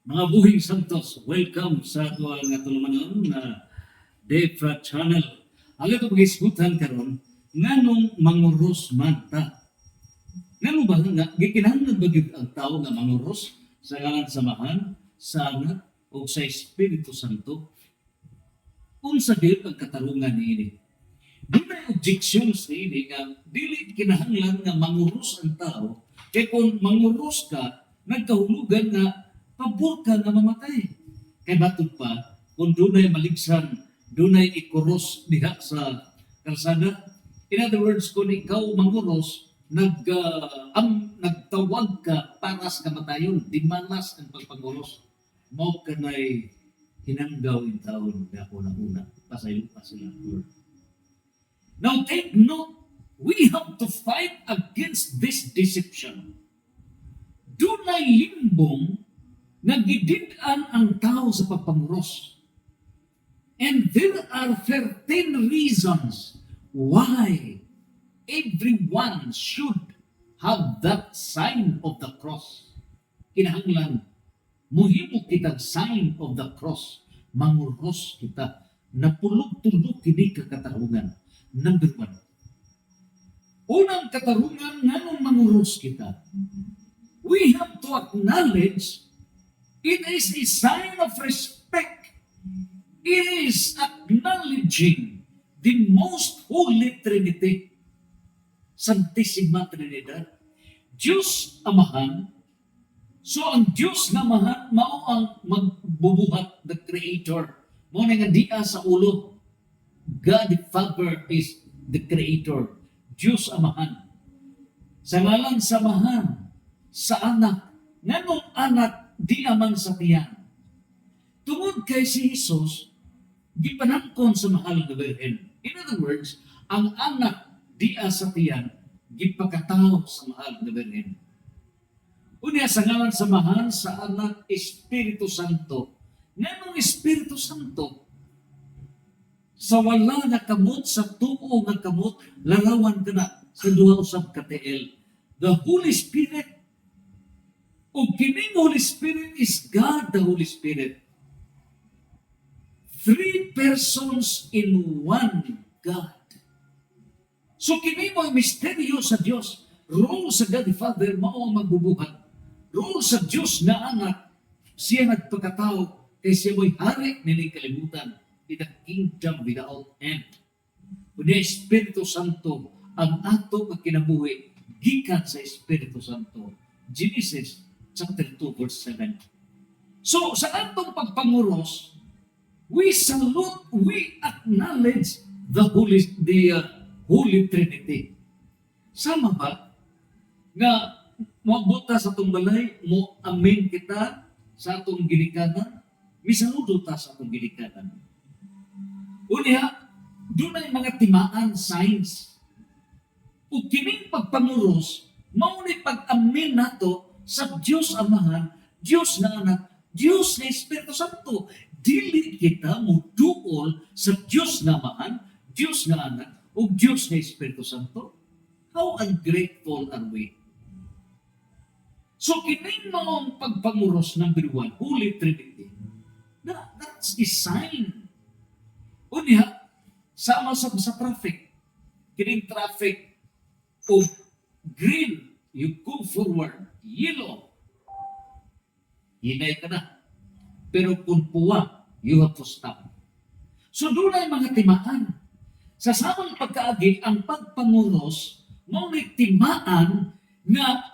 Mga buhing santos, welcome sa ato nga tulumanon na DEFRA channel. Ang ito pag-isgutan karon nganong manguros man ta. Ngano ba nga gikinahanglan ba gyud ang tao nga manguros sa ngalan samahan, sa anak o sa Espiritu Santo? Unsa gyud ang katarungan niini? Dunay objection sa ini nga dili kinahanglan nga manguros ang tao kay kung manguros ka nagkahulugan nga pabor ka na mamatay. Kay batud pa, kung dunay maligsan, dunay ikuros diha sa kalsada. In other words, kung ikaw manguros, nagtawag ka para sa kamatayon, dimanas ang pagpanguros. Mao kanay hinanggaw in taon na una-una, pasayo pa sila. Now take note, we have to fight against this deception. Dunay limbong nagidid-an ang tao sa pagpanguros. And there are 13 reasons why everyone should have that sign of the cross. Kinahanglan, muhimo kitang sign of the cross. Manguros kita. Napulog-tulog kini kakatarungan. Number 1. Unang katarungan nganong manguros kita. We have to acknowledge it is a sign of respect. It is acknowledging the most holy Trinity, Santissima Trinidad, Diyos Amahan. So ang Diyos na Amahan, mao ang magbubuhat, the Creator. Mao nga diya sa ulo. God the Father is the Creator. Diyos Amahan. Sa ngalan samahan, sa anak, nganong anak, di aman sa tiyan. Tungod kay si Jesus, gipanangkon sa mahal na Birhen. In other words, ang anak di sa tiyan, gipakatao sa mahal na Birhen. Unya sa ngalan sa mahal, sa anak, Espiritu Santo. Nganong Espiritu Santo? Sa wala na kamot, sa tuo nga kamot, larawan ka na sa duha usab ka TL. The Holy Spirit. O kining Holy Spirit is God the Holy Spirit. 3 persons in one God. So kini mo misteryo sa Dios. Role sa God the Father mao ang magbubuhat. Role sa Dios na anak, siya nagpakatao kay siya mo'y hari nining kalibutan in the kingdom without end. Kundi Espiritu Santo ang ato nga kinabuhi gikan sa Espiritu Santo. Genesis chapter 2 verse 7. So sa atong pagpanguros, we salute, we acknowledge the Holy Trinity. Sama ba nga mabuta sa atong balay, mo amin kita sa atong ginikanan, misaludo ta sa atong ginikanan. Unya, dunay mga timaan signs. Ug kining pagpanguros, mao ni pag-amin nato sa Diyos Amahan, Diyos na Anak, Diyos na Espiritu Santo. Dili kita muduol sa Diyos na Amahan, Diyos na Anak, o Diyos na Espiritu Santo. How ungrateful are we? So kining maong pagpanguros, number 1, Holy Trinity. That's a sign. Unya, sama sa traffic. Kining traffic o green, you go forward. Yellow, hinay ka na. Pero kung puwa, you have to stop. So doon ay mga timaan. Sa samang pagkaagi, ang pagpanguros, ngunit timaan na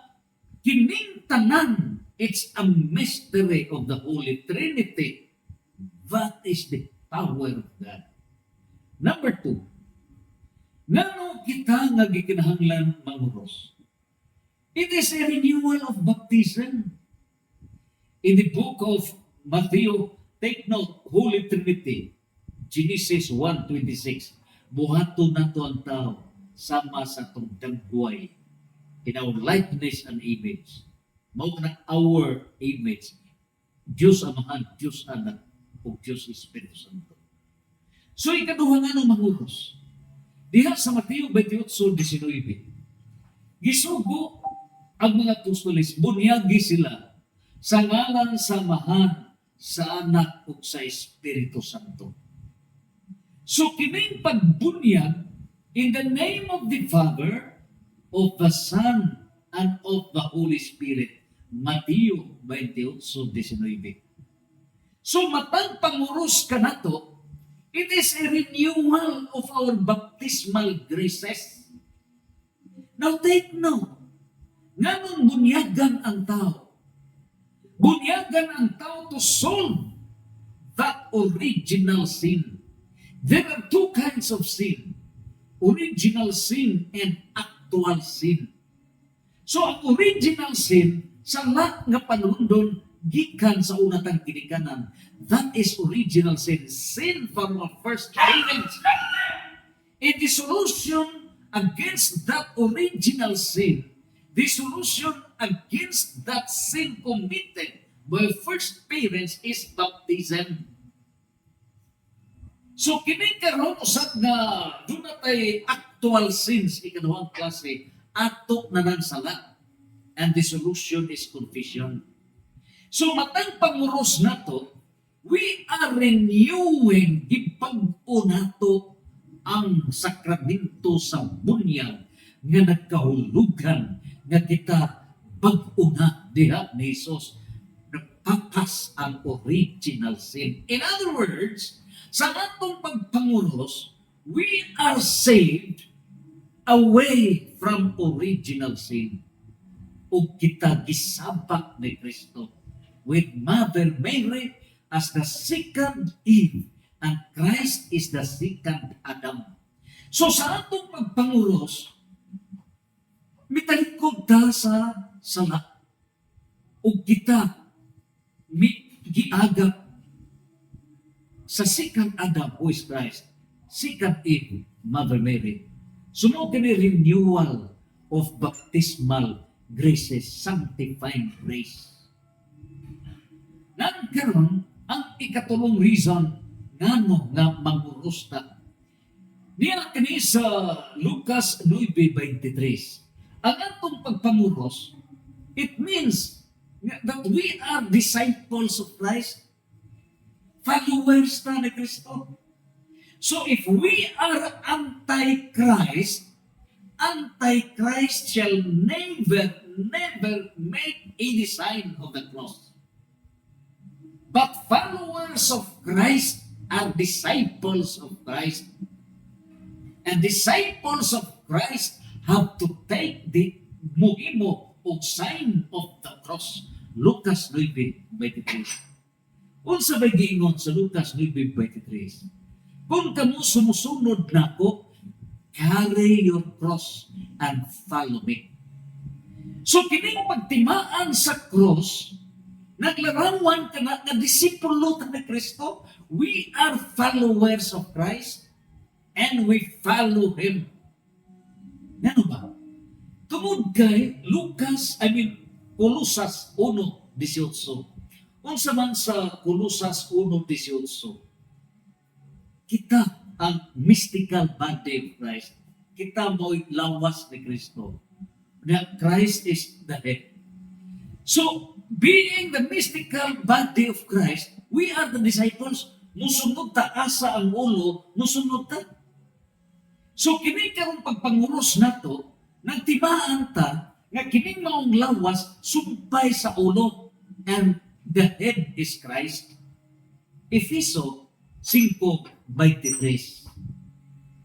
kining tanan, it's a mystery of the Holy Trinity. That is the power of God. Number 2, ngano kita nga gikinahanglan manguros? It is a renewal of baptism. In the book of Matthew, take note, Holy Trinity, Genesis 1:26. Buhaton nato ang tao sama sa itong dagway in our likeness and image. Mao na our image. Diyos Amahan, Diyos Anak, o Diyos Espiritu Santo. So ikaduha nga ng manguros. Diha sa Matthew 28:19. Gisugo ang mga apostoles, bunyagi sila sa ngalan sa Amahan, sa Anak ug sa Espiritu Santo. So kining pagbunyag in the name of the Father, of the Son, and of the Holy Spirit. Mateo 28:19. So matang panguros ka nato, it is a renewal of our baptismal graces. Now take note, nganong bunyagan ang tao? Bunyagan ang tao to solve that original sin. There are two kinds of sin. Original sin and actual sin. So ang original sin, sa lahat nga panundon, gikan sa unatang kinikanan. That is original sin. Sin from our first parents. And the solution against that original sin, the solution against that sin committed by first parents is baptism. So kini karon usab nga doon natay actual sins ikaduhang klase ato na nang sala, and the solution is confession. So matang panguros nato, we are renewing gipag-o nato ang sakramento sa bunyag nga nagkahulugan nga kita bag-o na diha ni Jesus, nagpapas ang original sin. In other words, sa atong pagpanguros, we are saved away from original sin. O kita gisabak ni Kristo with Mother Mary as the second Eve, and Christ is the second Adam. So sa atong pagpanguros, mitalikod ta sa sala. O kita giagap sa second Adam, who is Christ, second Eve, Mother Mary. Sumo kini renewal of baptismal graces, sanctifying grace. Nang karon ang ikatulong reason ngano nga manguros ta. Niya kini sa Lucas 9:23. Ang atong pagpanguros, it means that we are disciples of Christ. Followers na ni Kristo. So if we are anti-Christ shall never make any sign of the cross. But followers of Christ are disciples of Christ. And disciples of Christ have to take the muhimo o sign of the cross. Lucas 9:23. Unsa bay giingon sa Lucas 9:23? Kung kamo sumusunod nako, carry your cross and follow me. So kining pagtimaan sa cross, naglarawan ka na nga disipulo ta ni Kristo. We are followers of Christ and we follow Him. Ano ba? Tungod kay Colosas 1:18. Unsa man sa Colosas 1:18, kita ang mystical body of Christ. Kita mo'y lawas ni Kristo. That Christ is the head. So, being the mystical body of Christ, we are the disciples. Musunod ta asa ang ulo, musunod ta. So, kini karong pagpanguros nato, nagtimaan ta nga kining maong lawas sumpay sa ulo, and the head is Christ. Efeso 5:23.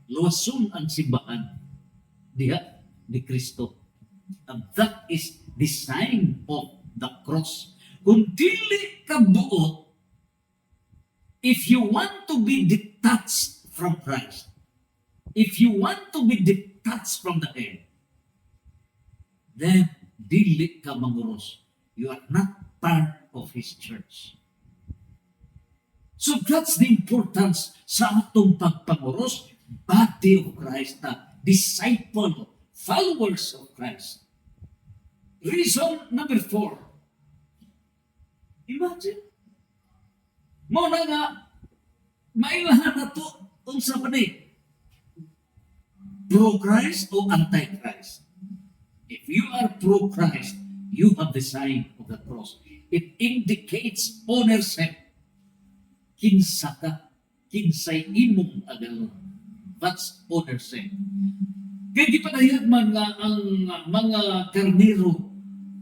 Luwason ang simbahan diha ni Kristo. And that is the sign of the cross. Kung dili ka buo, if you want to be detached from Christ, if you want to be detached from the head, then dili ka manguros. You are not part of His church. So that's the importance sa atong pagpanguros, body of Christ, disciple, followers of Christ. Reason number 4. Imagine, mo na nga, mailahan na to, unsa pa ni, pro-Christ o anti-Christ. If you are pro-Christ, you have the sign of the cross. It indicates ownership. Kinsa ka, kinsay imong agalon. That's ownership. Kaya di panayag man nga ang mga karnero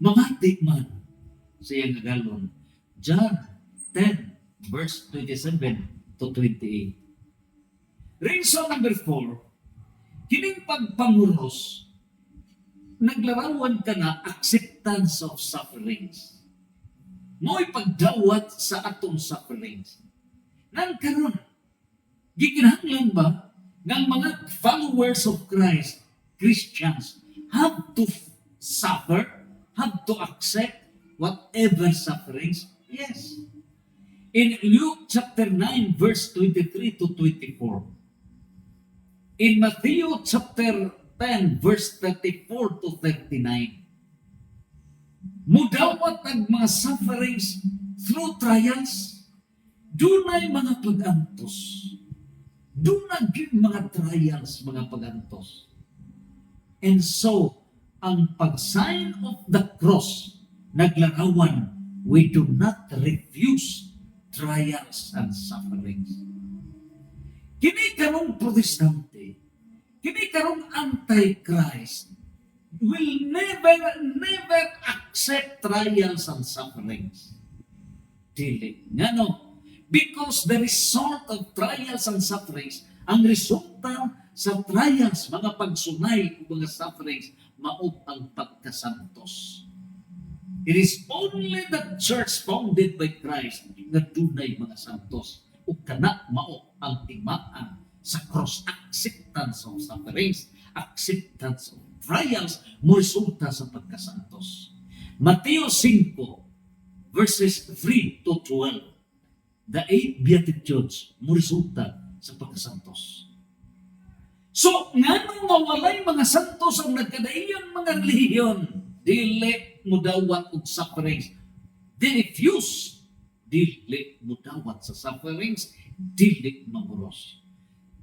mamati man sa iyang agalon. John 10 verse 27 to 28. Reason number 4, kining pagpanguros, naglarawan ka na acceptance of sufferings. Mo'y pagdawat sa atong sufferings. Nang karon, gikinahanglan ba ng mga followers of Christ, Christians, have to suffer, have to accept whatever sufferings? Yes. In Luke chapter 9 verse 23 to 24. In Matthew chapter 10 verse 34 to 39. Mudawat ang mga sufferings through trials. Dunay mga pagantos. Dunay mga trials, mga pagantos. And so, ang pag-sign of the cross, naglarawan, we do not refuse trials and sufferings. Kini karong protestante, kini karong anti-Christ, will never accept trials and sufferings. Dili. Ngano? Because the result of trials and sufferings, ang resulta sa trials, mga pagsunay o mga sufferings, mao ang pagkasantos. It is only the church founded by Christ na dunay mga santos. O kana mao ang timaan sa cross, acceptance of sufferings, acceptance of trials, mo resulta sa pagkasantos. Mateo 5 verses 3 to 12. The 8 Beatitudes mo resulta sa pagkasantos. So, nga nung mawalay mga santos ang nagkadaiyon mga relihiyon, dili mo dawat og sufferings. They refuse. Dili mo dawat sa sufferings, dili mamuros.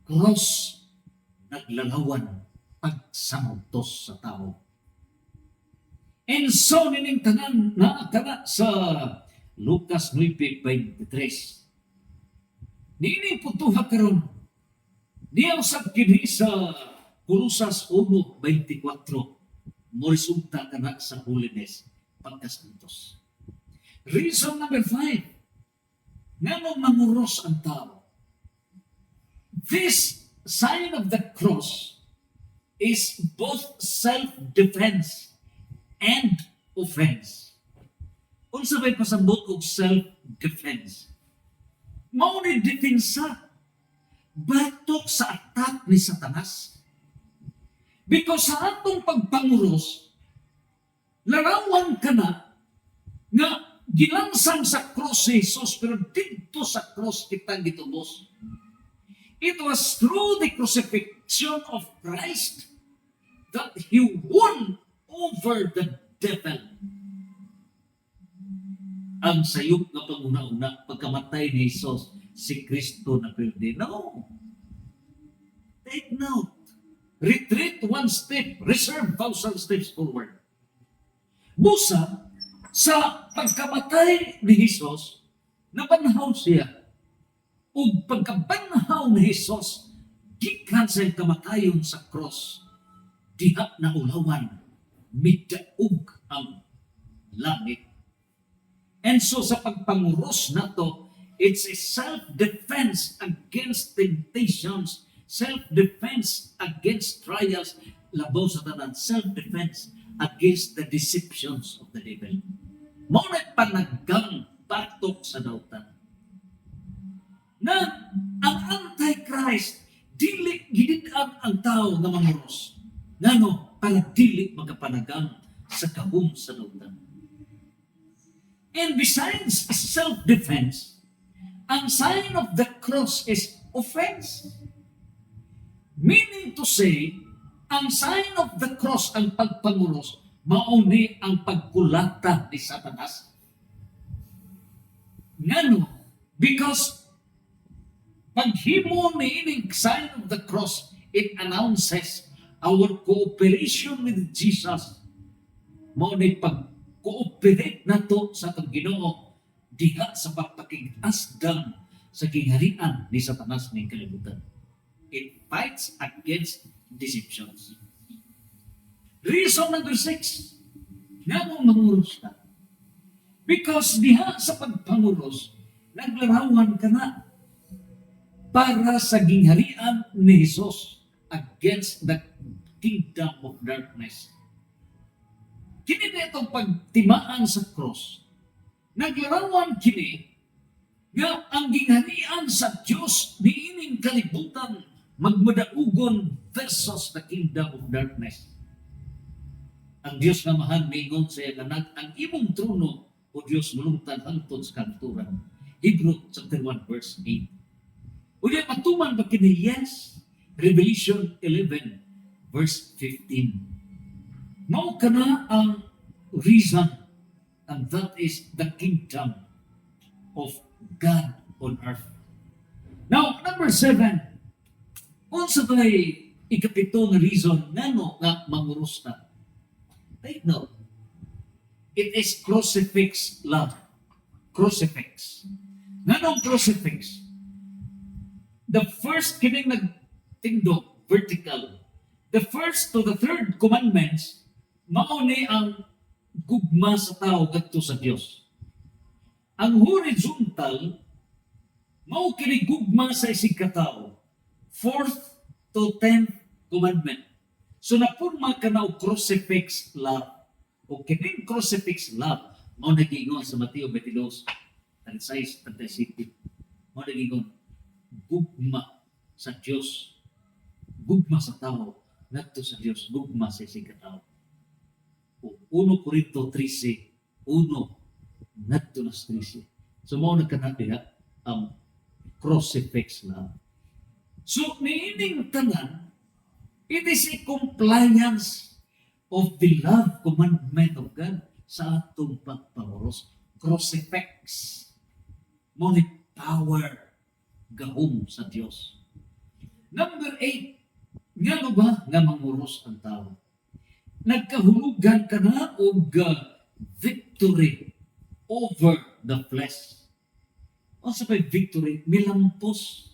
Cross, naglalawan, pagsantos sa tao. And so, nining tanan na kana sa Lucas 9:23. Nini putuha karon. Diya usab kini sa Colosas 1:24. Mo resulta kana sa holiness, pagkasantos. Reason number 5. Ngano manguros ang tao. This sign of the cross is both self-defense and offense. Unsa may pasabot og self-defense? Mao ni depensa batok sa attack ni Satanas. Because sa atong pagpanguros, larawan ka na nga gilansang sa cross si Jesus, pero dito sa cross kita gitubos. It was through the crucifixion of Christ that He won over the devil. Ang sayop na panguna-una, pagkamatay ni Jesus, si Kristo na pwede. No. Take note. Retreat one step, reserve 1,000 steps forward. Busa, sa pagkamatay ni Jesus, nabanhaw siya. O pagkabanhaw ni Jesus, gikan sa kamatayon sa cross, diha na ulawan, midaog ang langit. And so sa pagpanguros na to, it's a self-defense against temptations, self-defense against trials, labaw sa tanan, self-defense against the deceptions of the devil. Maunay panaggang batok sa dautan. Na ang Antichrist, dili gidid-an ang tao na manguros. Ngano, para dili magapanagang sa kahum sa dautan. And besides self-defense, ang sign of the cross is offense. Meaning to say, ang sign of the cross, ang pagpanguros, mauni ang pagkulata ni Satanas. Ngano? Because paghimo ni ining sign of the cross, it announces our cooperation with Jesus. Mauni cooperate nato sa atong Ginoo diha sa pagpakig-asdam sa gingharian ni Satanas ning kalibutan. It fights against deceptions. Reason number 6, nga mong manguros ka. Because diha sa pagpanguros, naglarawan ka na para sa gingharian ni Jesus against the kingdom of darkness. Kini na itong pagtimaan sa cross. Naglarawan kini nga ang gingharian sa Diyos niining kalibutan magmadaugon versus the kingdom of darkness. Ang Diyos nga mahal miingon sa iya kanag ang imong trono o Diyos mulungtad hangtod sa kanturan. Hebrew chapter 1 verse 8. Unya patuman ba kini? Yes. Revelation 11 verse 15. Mao kana ang reason, and that is the kingdom of God on earth. Now, number 7, unsa tay ikapito nga reason ngano nga manguros ta? Take note. It is crucifix love. Crucifix. Nganong crucifix? The first kining nagtindog, vertical. The first to the third commandments, mao ni ang gugma sa tao kadto sa Dios. Ang horizontal, mao kini gugma sa isig katao. 4th to 10th commandment. So napurma ka na og crucifix love. O kining crucifix love, mao nagingon sa Mateo 22, 36, 37. Mao nagingon, gugma sa Dios, gugma sa tao, ngadto sa Dios, gugma sa isig katao. O 1 Corinto 13, 1, ngadto na sa 13. So mao nagkanati ang crucifix love. So niining tanan, it is a compliance of the love commandment of God sa atong pagpanguros. Crucifix. Mao ni power gahom sa Dios. Number 8, ngano ba nga manguros ang tao? Nagkahulugan ka na og victory over the flesh. O sa victory, milampos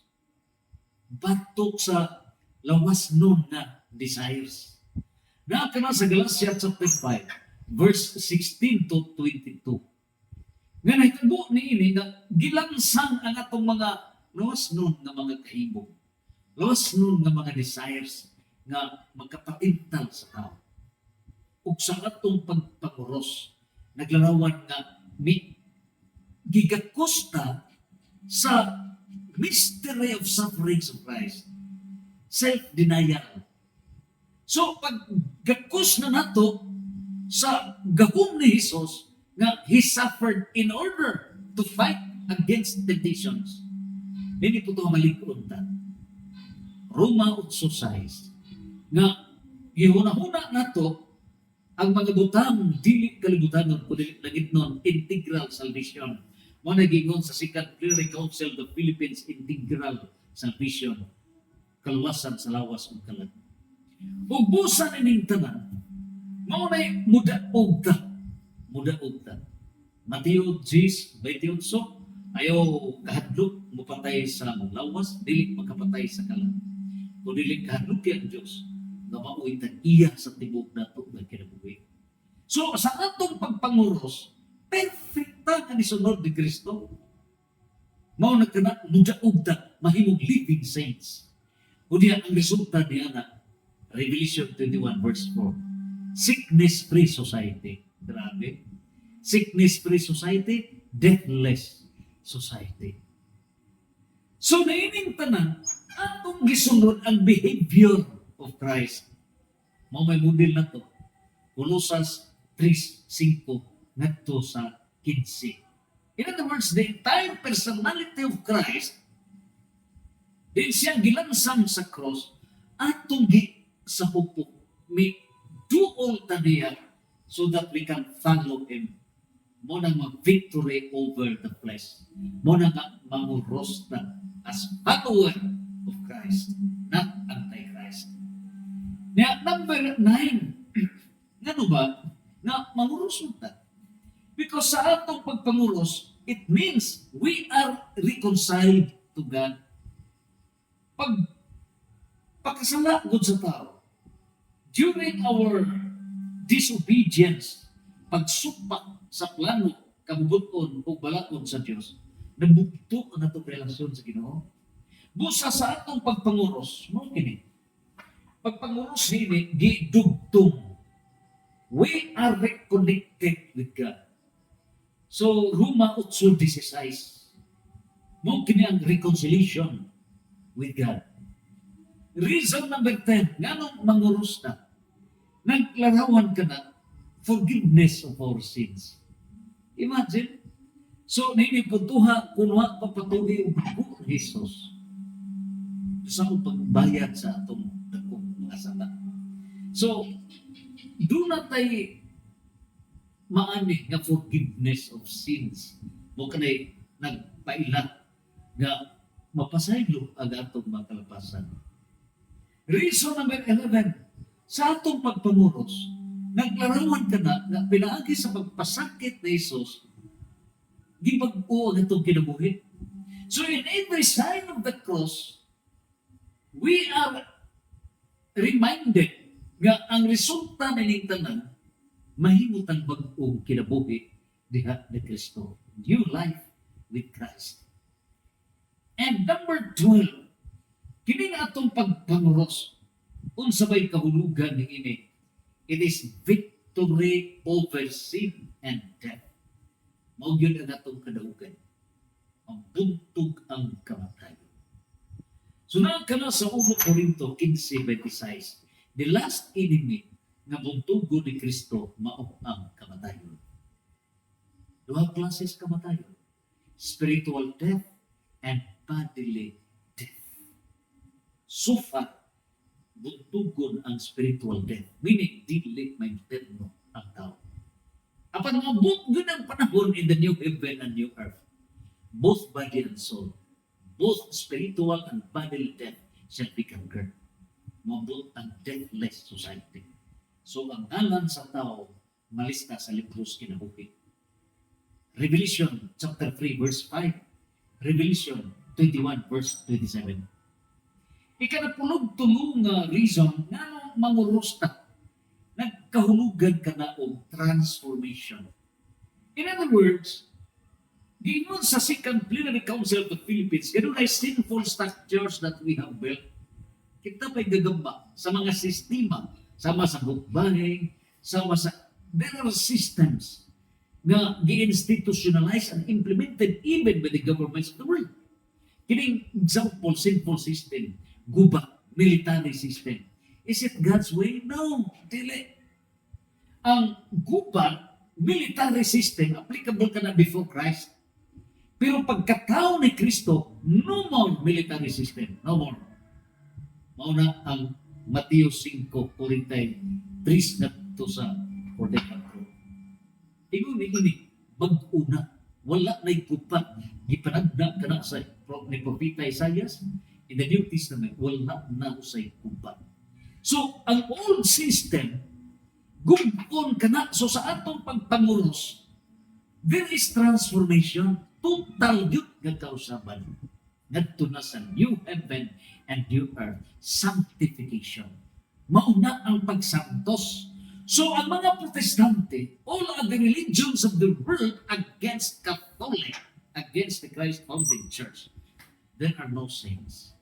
batok sa lawas nun na desires. Na ka na sa Galatians chapter 5, verse 16 to 22. Nga nahitabo ni ini na gilansang ang atong mga lawas nun nga mga kahibog. Lawas nun nga mga desires nga magkapatintal sa tao. Ug sa atong pagpanguros, naglarawan nga gigakosta sa mystery of sufferings of Christ. Self-denial. So, pag gakos na nato sa gahom ni Jesus, nga He suffered in order to fight against temptations. Hindi po ito malikod ta. Roma 8:6 nga gihuna-huna nato ang mga butang dili kalibutan kundi nagitnon integral salvation. Mo nagingon sa Second Cleric Council of the Philippines, integral salvation, kaluwasan sa lawas ug kalag. Ug busa ining tanan, mao nay mudaog ta. Mateo 10:28, ayaw kahadlok mopatay sa lawas, dili makapatay sa kalag. Kung dili kahadlok ang Dios, nga maoy iya sa tibok nato nga kinabuhi. So sa atong pagpanguros, perfecta nga nisunod ni Kristo. Mao nagkana mudaog ta, mahimong living saints. Unya ang resulta niya na Revelation 21 verse 4. Sickness-free society. Grabe. Sickness-free society, deathless society. So naining tanan, atong gisunod ang behavior of Christ. Mao may model na to. Colossus 3:5 ngadto sa 15. In other words, the entire personality of Christ, din siya gilansang sa cross, atong sa pupok, may duol taniya so that we can follow Him. Mo nang mag-victory over the flesh. Mo nang manguros na as follower of Christ, not anti-Christ. Now, number 9, ano ba, na manguros ta? Because sa atong pagpanguros, it means we are reconciled to God. Pag pagkasala gud sa tao, during our disobedience, pagsupak sa plano, kabubuton o balakon sa Dios, nabugto ang atong relasyon sa Ginoo. Busa sa atong pagpanguros, mo kini. Pagpanguros nini gidugtong. We are reconnected with God. So Roma 8:16. Mo kini ang reconciliation with God. Reason number 10, nganong manguros na? Naglarawan ka na forgiveness of our sins. Imagine, so ninipuntuha kunwa papatuloy ang buko ni Jesus sa pagbayad sa atong dakong mga sala. So, do na tayo maani nga forgiveness of sins. Mo kanay nagpaila nga mapasaylo ang atong mga kalapasan. Reason number 11, sa atong pagpanguros, naglarawan ka na nga pinaagi sa pagpasakit ni Jesus, gibag-o ang itong kinabuhi. So in every sign of the cross, we are reminded nga ang resulta na ining tanan, mahimutang bag-o kinabuhi diha ni Kristo. New life with Christ. And number 12, kini nga atong pagpanguros, unsa bay kahulugan ni ini? It is victory over sin and death. Mao gyud ang atong kadaugan. Ang buntog ang kamatayon. Sunod ka na sa 1 Corinto 15:26. The last enemy nga buntugon ni Kristo mao ang kamatayon. Duha klases kamatayon. Spiritual death and bodily death. So far, buntugon ang spiritual death. Meaning, dili mainterno ang tao. Apan mabot yun ang panahon in the new heaven and new earth. Both body and soul, both spiritual and bodily death shall be conquered. Mabot ang deathless society. So, ang ngalan sa tao, malista sa libros kinabuhi. Revelation chapter 3 verse 5. Revelation 21 verse 27. Ikanapulog-tulong nga reason nga manguros ta. Nagkahulugan ka na o transformation. In other words, giingon sa Second Plenary Council of the Philippines, ganun ay sinful structures that we have built. Kita pa'y gagamba sa mga sistema, sama sa hukbahay, sama sa there are systems na gi-institutionalize and implemented even by the governments of the world. Kining example, sinful system, guba, military system. Is it God's way? No, dili. Ang guba, military system, applicable ka na before Christ. Pero pagkatao ni Kristo, no more military system. No more. Mauna ang Mateo 5:43 na ito sa 44. Ingon ini, bag-una. Wala na'y gubat. Gipanagda ka na sa ni Propeta Isaias. In the New Testament, wala na usay gubat. So, ang old system, gubkon ka na. So, sa atong pagpanguros, there is transformation. Total yun gagkausaban. Ngadto na sa new heaven and new earth. Sanctification. Mauna ang pagsantos. So, ang mga Protestante, all other religions of the world against Catholic, against the Christ founding church, there are no saints.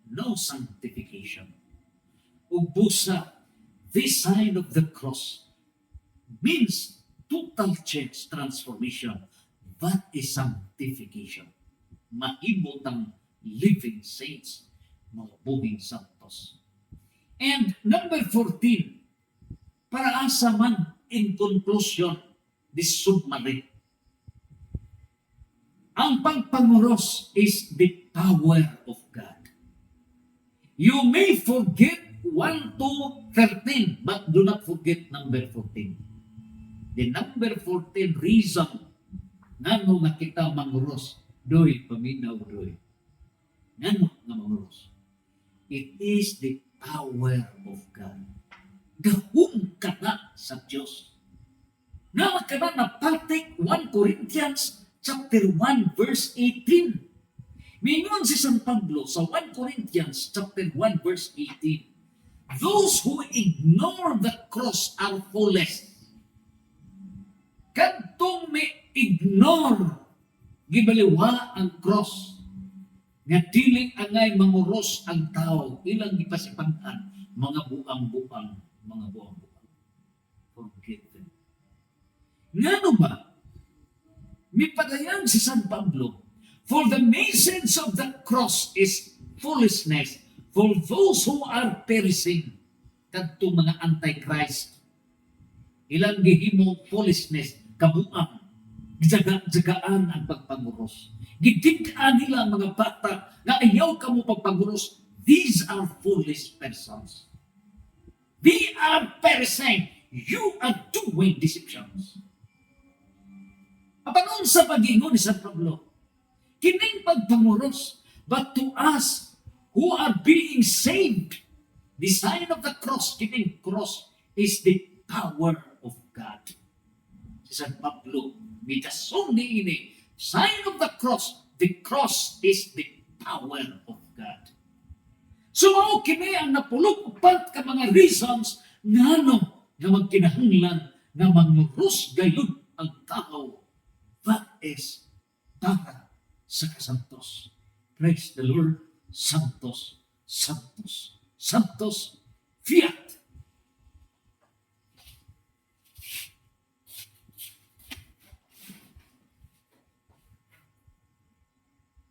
No sanctification. Ubusa, this sign of the cross means total change, transformation. That is sanctification. Mahimot ang living saints, mga buhing santos. And number 14, para asa man in conclusion, this summary. Ang pagpanguros is the power of God. You may forget 1 to 13, but do not forget number 14. The number 14 reason ngano nga kita manguros, doy paminaw doy. Ngano nga manguros? It is the power of God. Gahom ka na sa Diyos. Na magkana na patik 1 Corinthians chapter 1 verse 18. Mingon si San Pablo sa 1 Corinthians chapter 1 verse 18. Those who ignore the cross are foolish. Kadtong may ignore gibaliwa ang cross nga dili angay manguros ang tao ilang gipasipan-an mga buang-buang forget them. Ngano ba mipadayon si San Pablo, for the message of the cross is foolishness for those who are perishing. Kadto mga antichrist ilang gihimo foolishness kabuang jagaan ang pagpanguros. Gidiktaan nila ang mga bata na ayaw ka mo pagpanguros. These are foolish persons. They are perishing. You are doing deceptions. Apanon sa pag-ingon ni San Pablo, kining pagpanguros, but to us who are being saved, the sign of the cross, kining cross is the power of God. Si San Pablo, mitason ni ini, sign of the cross is the power of God. So mao kini ang napulog upat ka mga reasons ngano nga magkinahanglan nga manguros gayud ang tao. That is para sa kasantos. Praise the Lord. Santos, Santos, Santos, Fiat.